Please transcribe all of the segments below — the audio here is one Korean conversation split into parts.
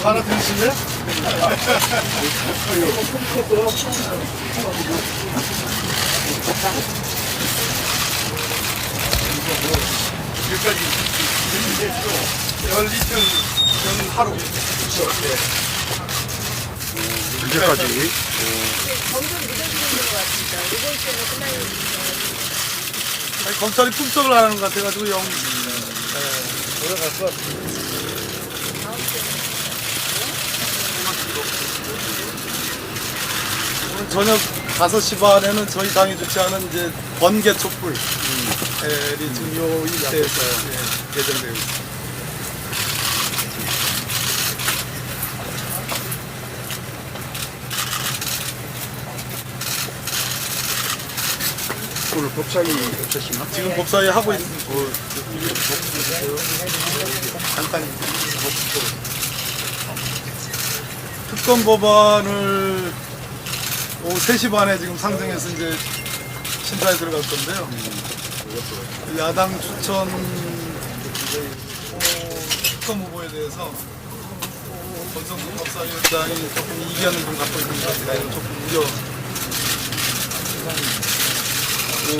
하나 드실래? 여기까지 12층 하루. 이제까지. 점점 늦어지는 것 같습니다. 이번 주에는 끝나는 아니, 검찰이 품석을 안 하는 것 같아가지고 돌아갈 것 같아요. 오늘 저녁 5시 반에는 저희 당이 주최하는 이제 번개 촛불 지금 요 일대에서 예정되고 있습니다. 오늘 법사위 없으시나? 지금 법사위 하고 있습니다. 잠깐 특검 법안을 오후 3시 반에 지금 상정해서 이제 심사에 들어갈 건데요. 야당 추천 특검 후보에 대해서 권성동 법사위원장이 조금 이견을 좀 갖고 있는 것 같아요. 조금 우려. 지금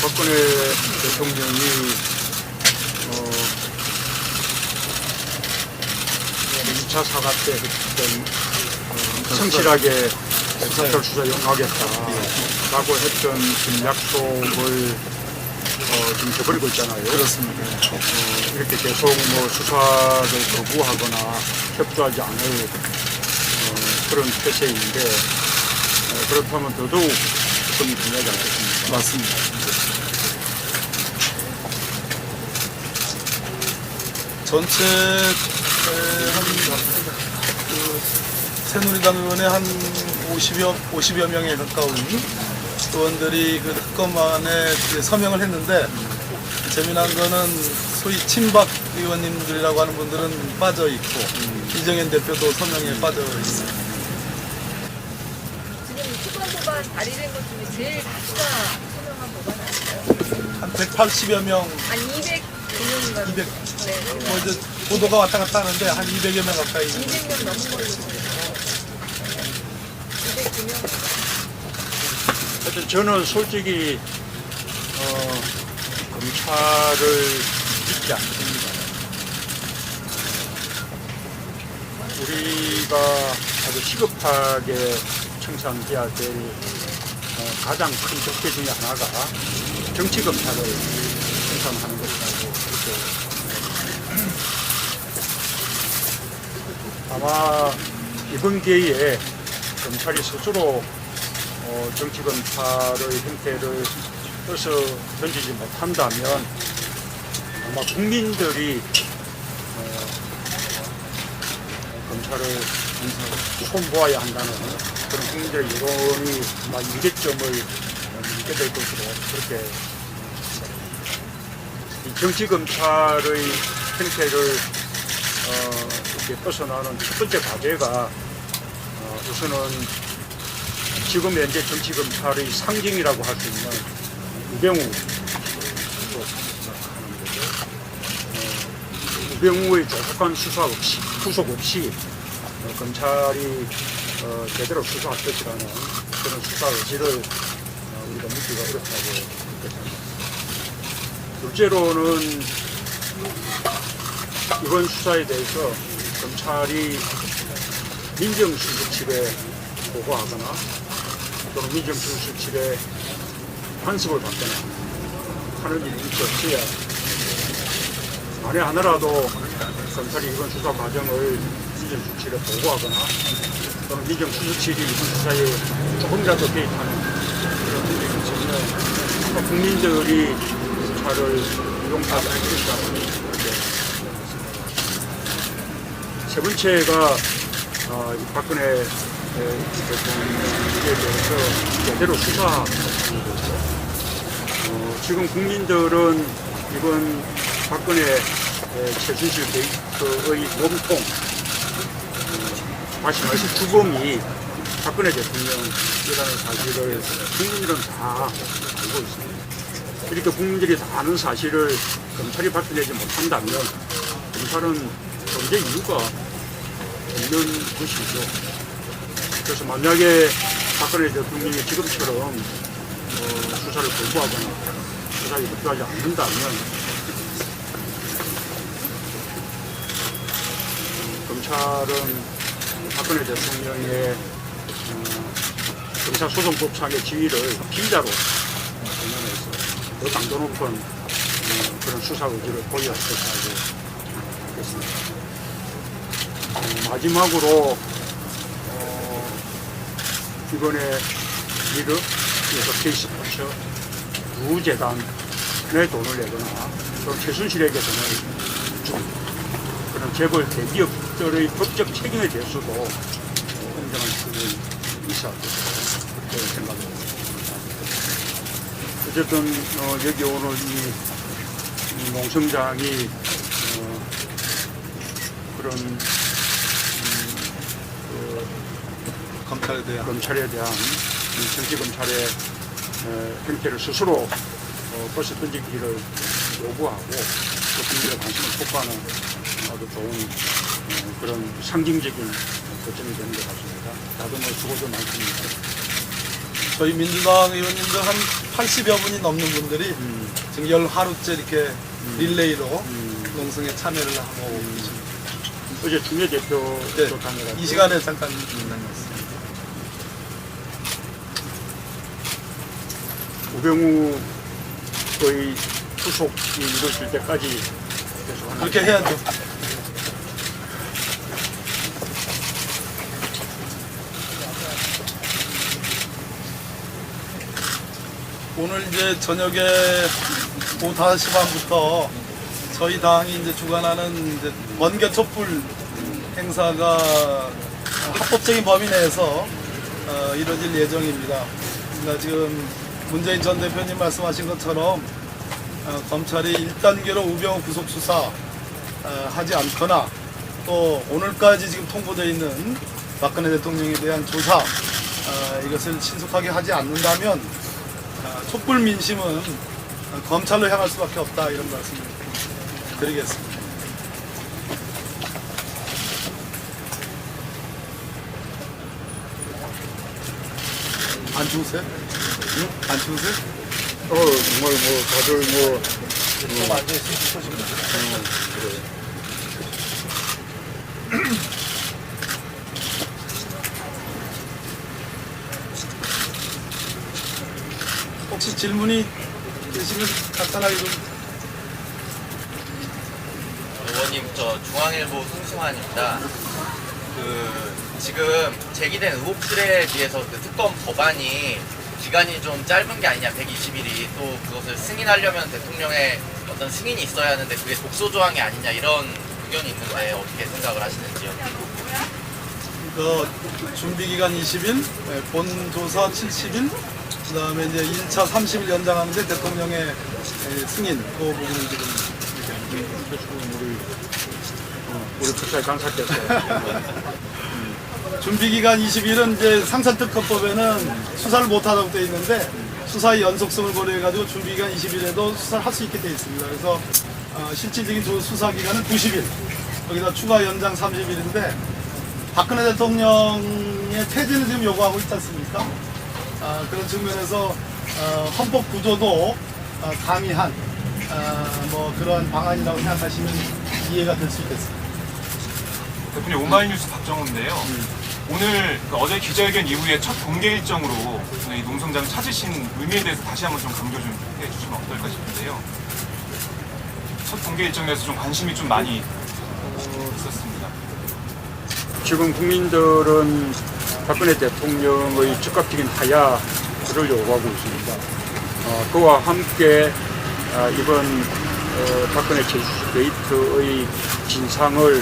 박근혜 대통령이 2차 사과 때 했던 성실하게 검찰 수사 용하겠다라고 했던 지금 약속을 지금 저버리고 있잖아요. 그렇습니다. 이렇게 계속 수사를 거부하거나 협조하지 않을 그런 태세인데 그렇다면 더더욱 특검이 중요하지 않겠습니까? 맞습니다. 전체 새누리당 의원의 한 50여 명에 가까운 의원들이 그 특검안에 서명을 했는데 재미난 거는 소위 친박 의원님들이라고 하는 분들은 빠져 있고 이정현 대표도 서명에 빠져 있습니다. 법안 발의된 것 중에 제일 다수가 서명한 법안 아닌가요? 한 180여 명, 한 200명인가? 200, 네, 뭐 이제 보도가 왔다 갔다 하는데 한 200여 명 가까이. 200명 넘은 걸로 보여요. 209명. 하여튼 저는 솔직히 검찰을 믿지 않습니다. 우리가 아주 시급하게 청산해야 될 가장 큰 적폐 중에 하나가 정치검찰을 청산하는 것이라고 그렇게 아마 이번 기회에 검찰이 스스로 정치검찰의 형태를 떠서 던지지 못한다면 아마 국민들이 검찰을 손보아야 한다는 그런 국민들의 여론이 아마 임계점을 넘게 될 것으로 그렇게 이 정치검찰의 형태를 이렇게 벗어나는 첫 번째 과제가 우선은 지금 현재 정치검찰의 상징이라고 할 수 있는 우병우 우병우의 조속한 수사 없이 후속 없이 검찰이 제대로 수사할 것이라는 그런 수사 의지를 우리가 묻기가 어렵다고 생각합니다. 둘째로는 이번 수사에 대해서 검찰이 민정수석실에 보고하거나 또는 민정수석실에 간섭을 받거나 하는 일이 없어야 만에 하나라도 검찰이 이번 수사 과정을 민정수석실에 보고하거나 또는 민정수석실이 이번 수사에 조금이라도 개입하는 그런 일이 있으면 아마 국민들이 검찰을 이용하지 않을 것이라는 그렇게 세 번째가 이 박근혜 대통령에 대해서 제대로 수사하는 거죠. 지금 국민들은 이번 박근혜 최순실 게이트의 몸통, 다시 말해서 주범이 박근혜 대통령이라는 사실을 국민들은 다 알고 있습니다. 이렇게 국민들이 다 아는 사실을 검찰이 밝혀내지 못한다면 검찰은 존재 이유가 없는 것이죠. 그래서 만약에 박근혜 대통령이 지금처럼 수사를 거부하거나 수사에 협조하지 않는다면 검찰은 박근혜 대통령의 형사소송법상의 지위를 피의자로 전환해서 더 강도 높은 그런 수사 의지를 보여야 할 것이라고 보겠습니다. 마지막으로 이번에 미르 그래서 K스포츠 구재단에 돈을 내거나 또 최순실에게 돈을 준 그런 재벌 대기업들의 법적 책임에 대해서도 공정한 책임이 있어야 된다고 그렇게 생각합니다. 어쨌든 여기 오늘 이 농성장이 그런 검찰에 대한 정치검찰의 형태를 스스로 벌써 던지기를 요구하고 또 국민들의 관심을 촉구하는 아주 좋은 그런 상징적인 거점이 되는 것 같습니다. 다들 수고도 많습니다. 저희 민주당 의원님들 한 80여 분이 넘는 분들이 지금 열 하루째 이렇게 릴레이로 농성에 참여를 하고 계십니다. 어제 중재 대표도 네, 다녀갔고 이 시간에 잠깐 만났습니다. 우병우의 후속이 이루어질 때까지 계속 하는 그렇게 해야죠. 오늘 이제 저녁에 오후 5시 반부터 저희 당이 이제 주관하는 이제 번개 촛불 행사가 합법적인 범위 내에서 이루어질 예정입니다. 그러니까 지금 문재인 전 대표님 말씀하신 것처럼 검찰이 1단계로 우병우 구속 수사 하지 않거나 또 오늘까지 지금 통보되어 있는 박근혜 대통령에 대한 조사 이것을 신속하게 하지 않는다면 촛불 민심은 검찰로 향할 수밖에 없다 이런 말씀을 드리겠습니다. 안 추우세요? 응? 안 추우세요? 정말 다들 좀 앉아있으면 추우십니다. 그래. 혹시 질문이 계시면 간단하게 좀. 의원님, 저 중앙일보 손승환입니다. 지금 제기된 의혹들에 비해서 특검 법안이 기간이 좀 짧은 게 아니냐, 120일이. 또 그것을 승인하려면 대통령의 어떤 승인이 있어야 하는데 그게 독소 조항이 아니냐, 이런 의견이 있는데 어떻게 생각을 하시는지요? 준비기간 20일, 본조사 70일, 그 다음에 이제 1차 30일 연장하는데 대통령의 승인, 그 부분은 지금 우리 특사의 간사께서 준비기간 20일은 이제 상산특검법에는 수사를 못하다고 되어 있는데 수사의 연속성을 고려해가지고 준비기간 20일에도 수사를 할 수 있게 되어 있습니다. 그래서 실질적인 수사기간은 90일, 여기다 추가 연장 30일인데 박근혜 대통령의 퇴진을 지금 요구하고 있지 않습니까? 그런 측면에서 헌법 구조도 가미한 뭐 그런 방안이라고 생각하시면 이해가 될 수 있겠습니다. 대표님, 오마이뉴스 박정호인데요. 오늘 어제 기자회견 이후에 첫 공개 일정으로 이 농성장 찾으신 의미에 대해서 다시 한번 좀 강조 좀 해주시면 어떨까 싶은데요. 첫 공개 일정에서 좀 관심이 좀 많이 있었습니다. 지금 국민들은 박근혜 대통령의 즉각적인 하야를 요구하고 있습니다. 그와 함께 이번 박근혜 최순실 게이트의 진상을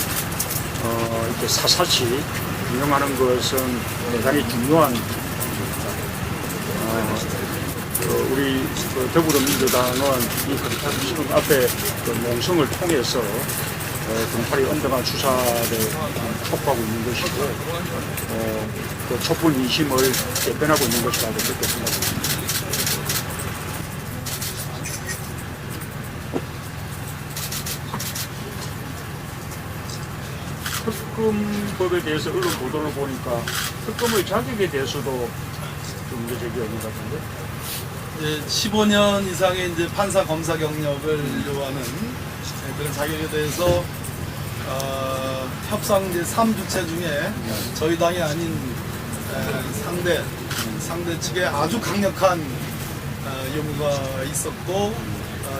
이렇게 사사시 규명하는 것은 대단히 중요한 일입니다. 우리 그 더불어민주당은 이 검찰 앞에 그 농성을 통해서 검찰이 엄정한 수사를 촉구하고 있는 것이고 그 촛불 민심을 대변하고 있는 것이라고 그렇게 생각합니다. 특검법에 대해서 언론 보도를 보니까 특검의 자격에 대해서도 좀 문제제기가 있는 것 같은데. 이제 15년 이상의 이제 판사 검사 경력을 요하는 그런 자격에 대해서 협상 이제 3주체 중에 저희 당이 아닌 상대 측에 아주 강력한 요구가 있었고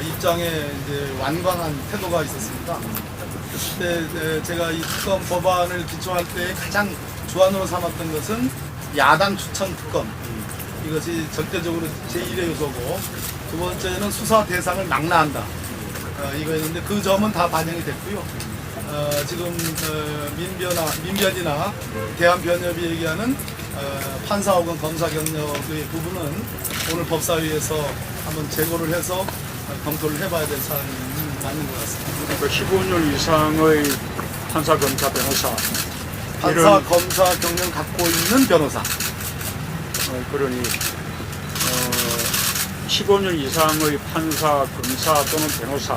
입장에 이제 완강한 태도가 있었습니다. 그때 제가 이 특검 법안을 기초할 때 가장 주안으로 삼았던 것은 야당 추천 특검. 이것이 절대적으로 제1의 요소고, 두 번째는 수사 대상을 낙라한다. 이거였는데 그 점은 다 반영이 됐고요. 지금 민변이나 대한변협이 얘기하는 판사 혹은 검사 경력의 부분은 오늘 법사위에서 한번 재고를 해서 검토를 해봐야 될 사안이 맞는 것 같습니다. 그 15년 이상의 판사, 검사, 변호사. 판사, 검사 경력 갖고 있는 변호사. 그러니 15년 이상의 판사, 검사 또는 변호사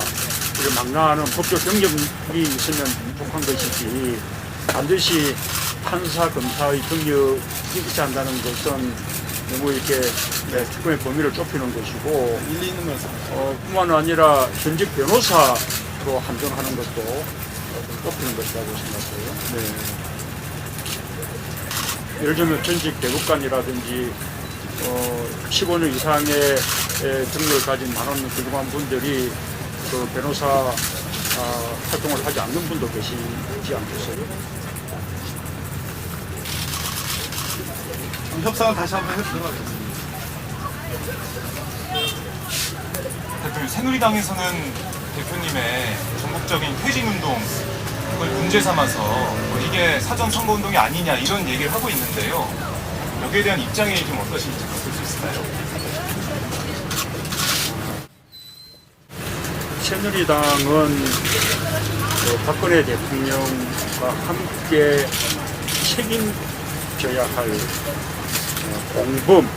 이를 망라하는 법적 경력이 있으면 부족한 것이지 반드시 판사, 검사의 경력이 있지 않다는 것은 너무 이렇게 특검의 범위를 좁히는 것이고 일리 있는 말씀입니다. 뿐만 아니라 현직 변호사로 한정하는 것도 좁히는 것이라고 생각해요. 네. 예를 들면 전직 대법관이라든지 15년 이상의 경력을 가진 많은 훌륭한 분들이 그 변호사 활동을 하지 않는 분도 계시지 않겠어요? 협상을 다시 한번 해보도록 하겠습니다. 대표님, 새누리당에서는 대표님의 전국적인 퇴진운동 을 문제 삼아서 이게 사전 선거운동이 아니냐 이런 얘기를 하고 있는데요. 여기에 대한 입장이 좀 어떠신지 볼 수 있을까요? 새누리당은 박근혜 대통령과 함께 책임져야 할 공범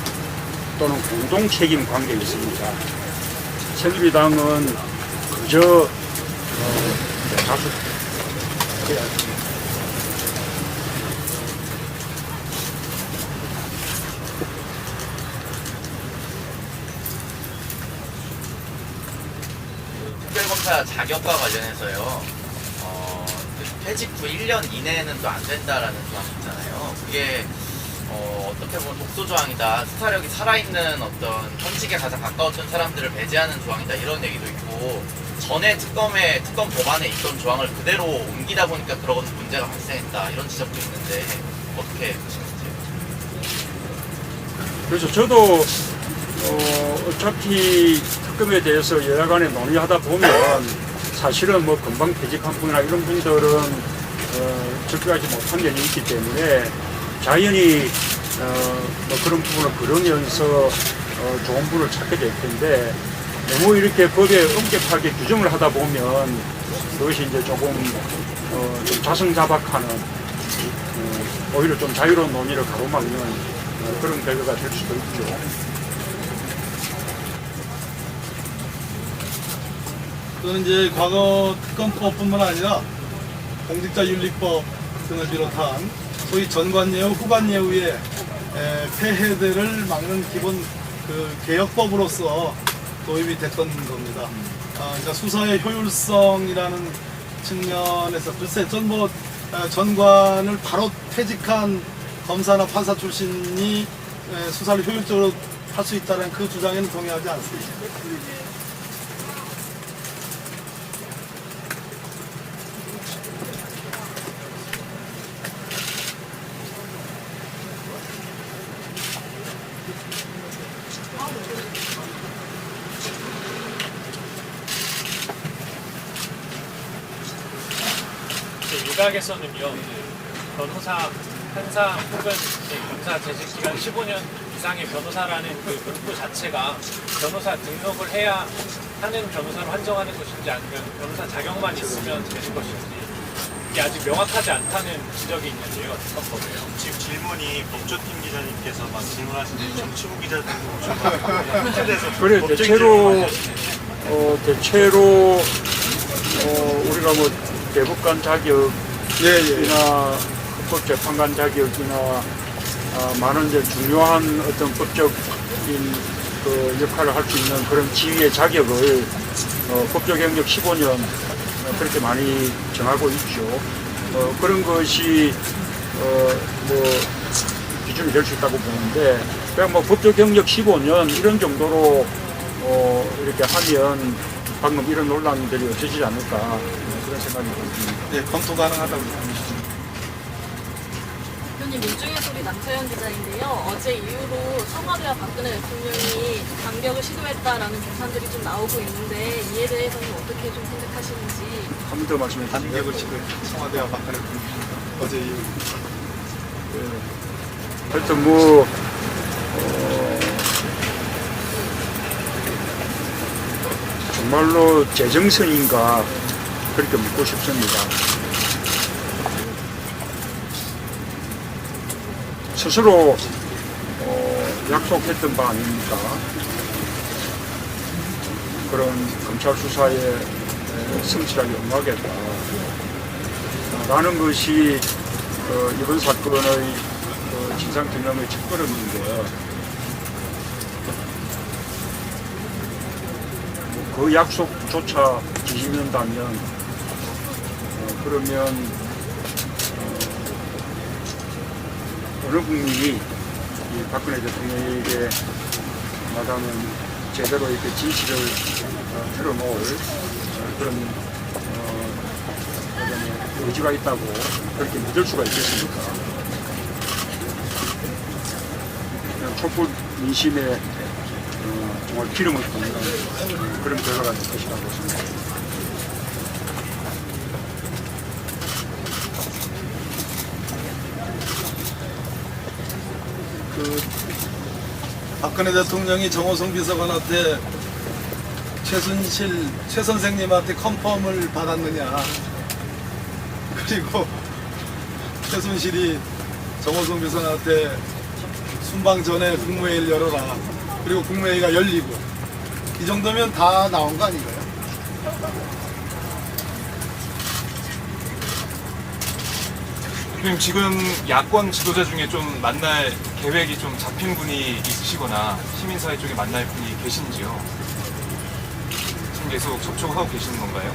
또는 공동 책임 관계에 있습니다. 새누리당은 그저 다수 특별검사 자격과 관련해서요. 그 퇴직 후 1년 이내에는 또 안 된다라는 조항이 있잖아요. 그게 어떻게 보면 독소 조항이다. 수사력이 살아있는 어떤 현직에 가장 가까웠던 사람들을 배제하는 조항이다. 이런 얘기도 있고, 전에 특검 법안에 있던 조항을 그대로 옮기다 보니까 그런 문제가 발생했다. 이런 지적도 있는데 어떻게 보시는지. 그래서 저도 어차피 특검에 대해서 여야 간에 논의하다 보면 사실은 뭐 금방 퇴직한 분이나 이런 분들은 적격하지 못한 면이 있기 때문에 자연히 뭐 그런 부분을 그러면서 좋은 분을 찾게 될 텐데, 너무 이렇게 법에 엄격하게 규정을 하다 보면 그것이 이제 조금 좀 자성자박하는 오히려 좀 자유로운 논의를 가로막는 그런 결과가 될 수도 있죠. 또는 이제 과거 특검법뿐만 아니라 공직자윤리법 등을 비롯한 소위 전관예우, 후관예우의 폐해들을 막는 기본 그 개혁법으로서 도입이 됐던 겁니다. 그러니까 수사의 효율성이라는 측면에서 글쎄 전 뭐 전관을 바로 퇴직한 검사나 판사 출신이 수사를 효율적으로 할 수 있다는 그 주장에는 동의하지 않습니다. 유각에서는요, 변호사, 판사 혹은 검사 재직 기간 15년 이상의 변호사라는 그 문구 자체가 변호사 등록을 해야 하는 변호사로 한정하는 것인지 아니면 변호사 자격만 있으면 되는 것인지 이게 아직 명확하지 않다는 지적이 있는데요. 특검법에요. 지금 질문이 법조팀 기자님께서 막 질문하시는데 정치부 기자들도 좀 현재에서 그래 대체로 우리가 뭐 대법관 자격이나 헌법재판관 자격이나 많은 이제 중요한 어떤 법적인 그 역할을 할 수 있는 그런 지위의 자격을 법조 경력 15년 그렇게 많이 정하고 있죠. 그런 것이 뭐 기준이 될 수 있다고 보는데 그냥 뭐 법조 경력 15년 이런 정도로 이렇게 하면 방금 이런 논란들이 없어지지 않을까 그런 생각이 듭니다. 네, 검토 가능하다고 생각합니다. 대표님 민중의 소리 남서영 기자인데요. 어제 이후로 청와대와 박근혜 대통령이 반격을 시도했다라는 계산들이 좀 나오고 있는데 이에 대해서는 어떻게 좀 생각하시는지. 한 번 더 말씀해 주세요. 반격을 지금 청와대와 박근혜 어제 이후. 하여튼 뭐 정말로 제정선인가 그렇게 묻고 싶습니다. 스스로 약속했던 바 아닙니까? 그런 검찰 수사에 성실하게 응하겠다 라는 것이 이번 사건의 진상규명의 첫걸음인데 그 약속조차 지키는다면 그러면 어느 국민이 이 박근혜 대통령에게 마다는 제대로 이렇게 진실을 틀어놓을 그런 의지가 있다고 그렇게 믿을 수가 있겠습니까? 그냥 촛불 민심에 정말 기름을 붓는 그런 결과가 될 것이라고 생각합니다. 박근혜 대통령이 정호성 비서관한테 최 선생님한테 컨펌을 받았느냐, 그리고 최순실이 정호성 비서관한테 순방 전에 국무회의를 열어라, 그리고 국무회의가 열리고, 이 정도면 다 나온 거 아닌가요? 그럼 지금 야권 지도자 중에 좀 만날 계획이 좀 잡힌 분이 있으시거나 시민사회 쪽에 만날 분이 계신지요? 지금 계속 접촉하고 계시는 건가요?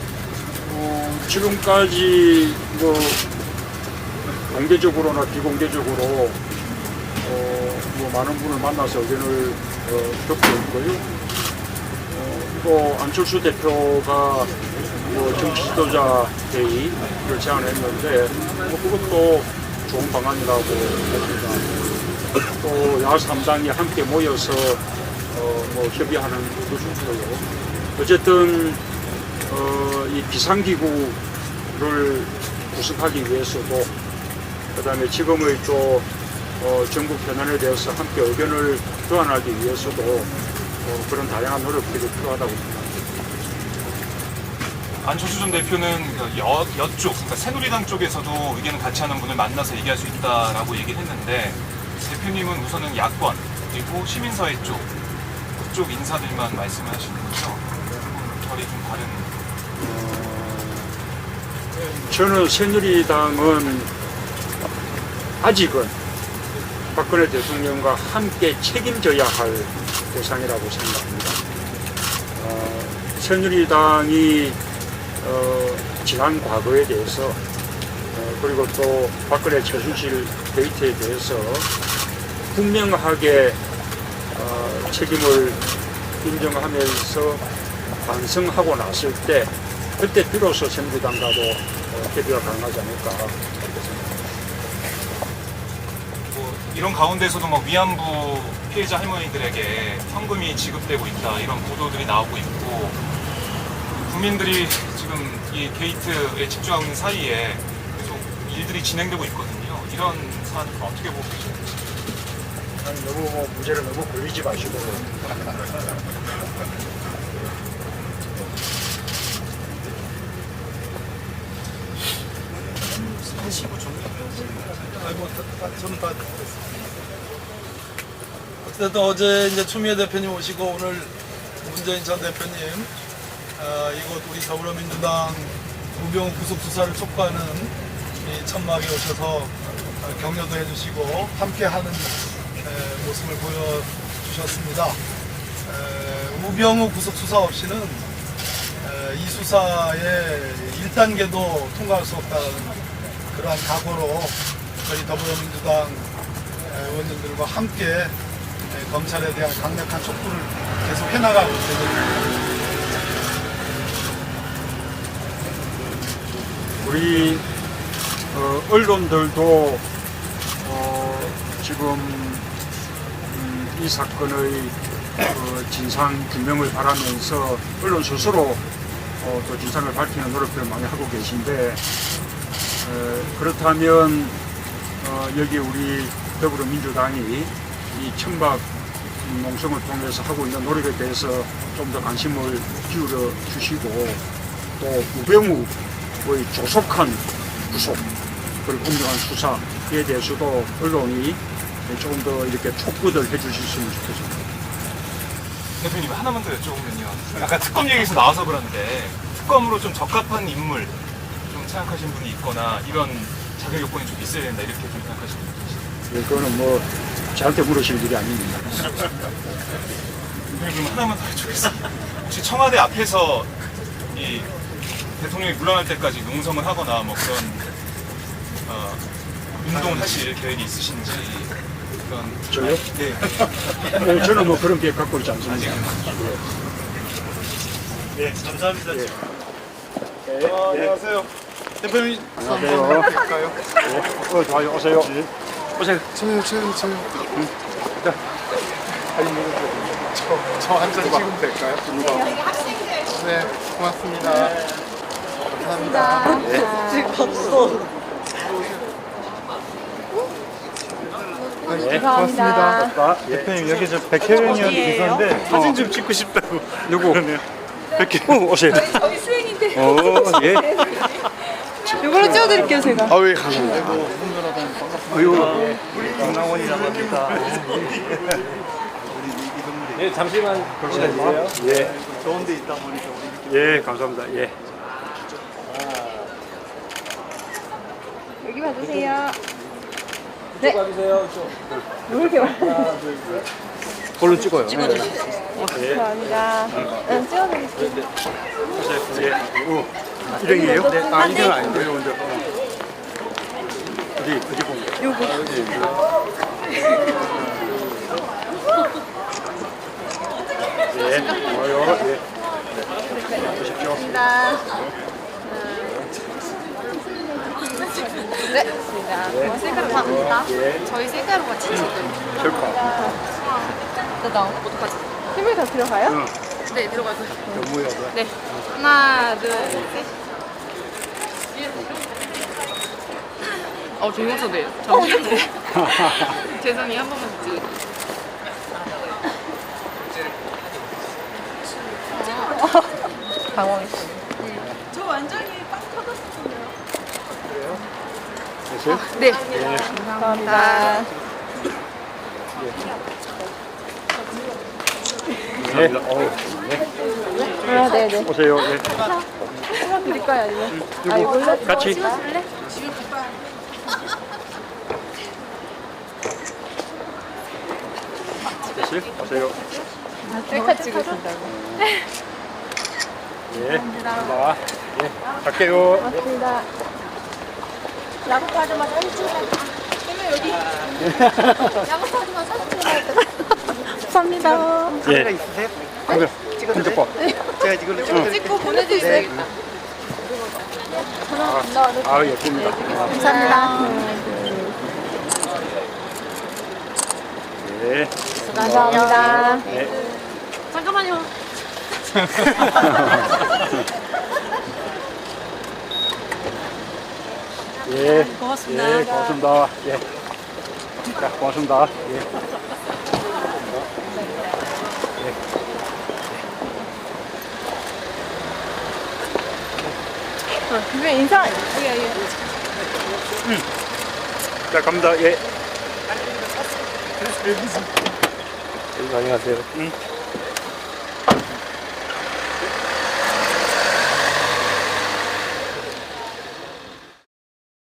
지금까지 뭐 공개적으로나 비공개적으로 뭐 많은 분을 만나서 의견을 듣고 있고요. 또 안철수 대표가 뭐 정치 지도자 회의를 제안했는데 뭐 그것도 좋은 방안이라고 봅니다. 또 야3당이 함께 모여서 뭐 협의하는 것도 좋고요. 어쨌든 이 비상기구를 구성하기 위해서도 그다음에 지금의 또 전국 현안에 대해서 함께 의견을 교환하기 위해서도 그런 다양한 노력들이 필요하다고 생각합니다. 안철수 전 대표는 여쪽, 그러니까 새누리당 쪽에서도 의견을 같이 하는 분을 만나서 얘기할 수 있다라고 얘기를 했는데 대표님은 우선은 야권 그리고 시민사회 쪽 그쪽 인사들만 말씀을 하시는 거죠? 결이 좀 다른. 저는 새누리당은 아직은 박근혜 대통령과 함께 책임져야 할 대상이라고 생각합니다. 새누리당이 지난 과거에 대해서 그리고 또 박근혜 최순실 게이트에 대해서 분명하게 책임을 인정하면서 반성하고 났을 때 그때 비로소 새누리당과도 협의가 가능하지 않을까 그렇게 생각합니다. 이런 가운데서도 막 위안부 피해자 할머니들에게 현금이 지급되고 있다 이런 보도들이 나오고 있고 국민들이 지금 이 게이트에 집중하고 있는 사이에 계속 일들이 진행되고 있거든요. 이런 사안 어떻게 보고 계십니까? 아니, 너무 뭐 무죄를 너무 굴리지 마시고. 저는 다 어쨌든 어제 이제 추미애 대표님 오시고 오늘 문재인 전 대표님 이곳 우리 더불어민주당 우병우 구속 수사를 촉구하는 이 천막에 오셔서 격려도 해주시고 함께하는 모습을 보여주셨습니다. 우병우 구속 수사 없이는 이 수사의 1단계도 통과할 수 없다는 그러한 각오로 저희 더불어민주당 의원님들과 함께 검찰에 대한 강력한 촉구를 계속 해나가고 있습니다. 우리 언론들도 지금 이 사건의 진상 규명을 바라면서 언론 스스로 또 진상을 밝히는 노력들을 많이 하고 계신데 그렇다면 여기 우리 더불어민주당이 이 천박 농성을 통해서 하고 있는 노력에 대해서 좀 더 관심을 기울여 주시고 또 우병우의 조속한 구속 그리고 공정한 수사에 대해서도 언론이 조금 더 이렇게 촉구들 해주셨으면 좋겠습니다. 대표님 하나만 더 여쭤보면요. 아까 특검 얘기에서 나와서 그런데 특검으로 좀 적합한 인물 좀 생각하시는 분이 있거나 이런 자격 요건이 좀 있어야 된다 이렇게 좀 생각하시는 분이 계시나요? 그거는 뭐 저한테 물으실 일이 아닙니다. 그럼 하나만 더 여쭤보겠습니다. 혹시 청와대 앞에서 이 대통령이 물러날 때까지 농성을 하거나 뭐 그런 운동을 하실 계획이 있으신지 그런 저요? 네. 저는 뭐 그런 계획 갖고 있지 않습니다. 네, 감사합니다. 안녕하세요. 대표님 안녕하세요. 할까요? 좋아요. 오세요. 오세요. 저 한 잔 찍으면 될까요? 네, 고맙습니다. 감사합니다. 대표님 여기 저 백혜련 의원 비서인데 사진 좀 찍고 싶다고. 누구? 백혜련 오세요. 저희 수행인데. 예. 이걸로 찍어드릴게요, 제가. 아왜 감사합니다. 아유. 김남원이라고 합니다. 네, 잠시만 기다리세요. 예. 좋은 데 있다 보니까 우리 예, 감사합니다. 예. 여기 봐주세요. 봐주세요. 얼른 찍어요. 감사합니다. 찍어드릴게요. 예. 일행이에요? 네. 아, 일행 아닌데. 어디 보면. 예. 좋아요. 예. 보십시오. 네, 좋습니다. 셀카로 감사합니다. 저희 셀카로 같이 찍어요. 절파. 나 어떡하지? 힘을 다 들어가요? 응. 네, 들어가요. 너무야. 네. 하나, 둘, 셋. 조용하셔도돼요. 잠시만요. 죄송해요. 한 번만 찍어주세요. 당황했어요. 저 완전히 빵 터졌었는데요. 됐어요? 네. 감사합니다. 네. 네네. 오세요. 예. 하나 드릴까요? 아니면? 누구? 같이. 찍어줄래? 됐어요? 오세요. 셀카 찍으신다고. 예. 감사합니다. 예. 갈게요. 맞습니다. 야구파도만 사진 찍어야 여기. 야구파도만 사진 찍어야 감사합니다. 예. 있으세요? 그래. 찍어도 제가 이걸로 찍고 보내드리겠습니다. 아, 예쁩니다. 감사합니다. 예. 감사합니다. 예. 잠깐만요. 예. 고맙습니다. 예, 고맙습니다. 예. 자, 고맙습니다. 예. 대표님 인사. 자, 갑니다. 예. 안녕하세요. 응.